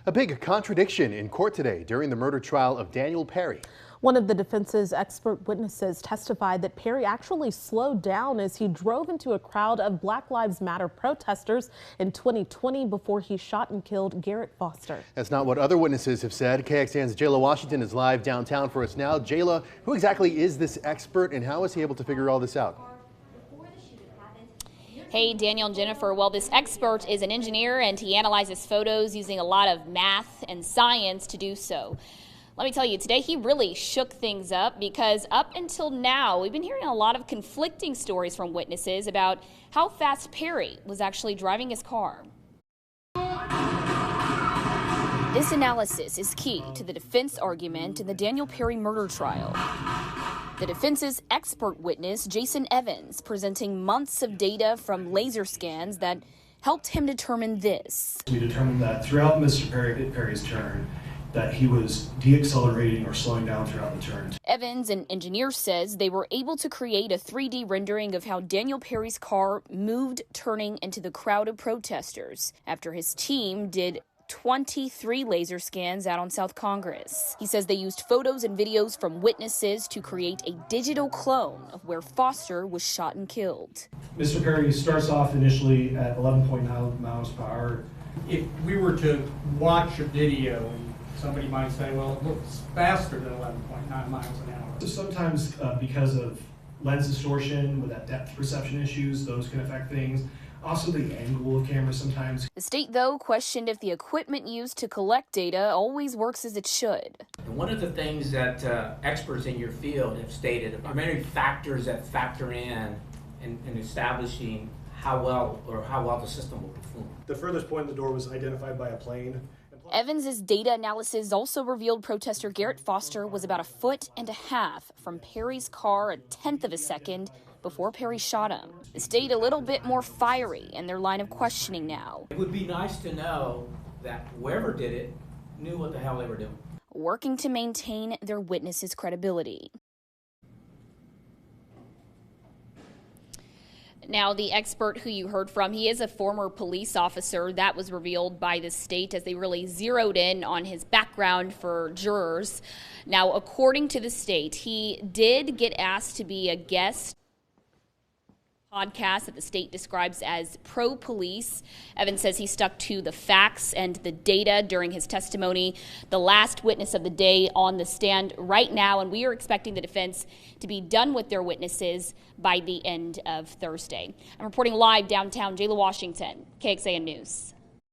A big contradiction in court today during the murder trial of Daniel Perry. One of the defense's expert witnesses testified that Perry actually slowed down as he drove into a crowd of Black Lives Matter protesters in 2020 before he shot and killed Garrett Foster. That's not what other witnesses have said. KXAN's Jayla Washington is live downtown for us now. Jayla, who exactly is this expert and how is he able to figure all this out? Hey, Daniel and Jennifer. Well, this expert is an engineer and he analyzes photos using a lot of math and science to do so. Let me tell you, today he really shook things up because up until now, we've been hearing a lot of conflicting stories from witnesses about how fast Perry was actually driving his car. This analysis is key to the defense argument in the Daniel Perry murder trial. The defense's expert witness, Jason Evans, presenting months of data from laser scans that helped him determine this. We determined that throughout Mr. Perry's turn, that he was deaccelerating or slowing down throughout the turn. Evans, an engineer, says they were able to create a 3D rendering of how Daniel Perry's car moved turning into the crowd of protesters after his team did 23 laser scans out on South Congress. He says they used photos and videos from witnesses to create a digital clone of where Foster was shot and killed. Mr. Perry starts off initially at 11.9 miles per hour. If we were to watch a video, somebody might say, well, it looks faster than 11.9 miles an hour. So sometimes because of lens distortion with that depth perception issues, those can affect things. Also the angle of camera sometimes. The state, though, questioned if the equipment used to collect data always works as it should. And one of the things that experts in your field have stated are many factors that factor in establishing how well the system will perform. The furthest point in the door was identified by a plane. Evans's data analysis also revealed protester Garrett Foster was about 1.5 feet from Perry's car, a tenth of a second before Perry shot him. The state a little bit more fiery in their line of questioning now. It would be nice to know that whoever did it knew what the hell they were doing. Working to maintain their witnesses' credibility. Now, the expert who you heard from, he is a former police officer. That was revealed by the state as they really zeroed in on his background for jurors. Now, according to the state, he did get asked to be a guest podcast that the state describes as pro-police. Evans says he stuck to the facts and the data during his testimony. The last witness of the day on the stand right now, and we are expecting the defense to be done with their witnesses by the end of Thursday. I'm reporting live downtown, Jayla Washington, KXAN News.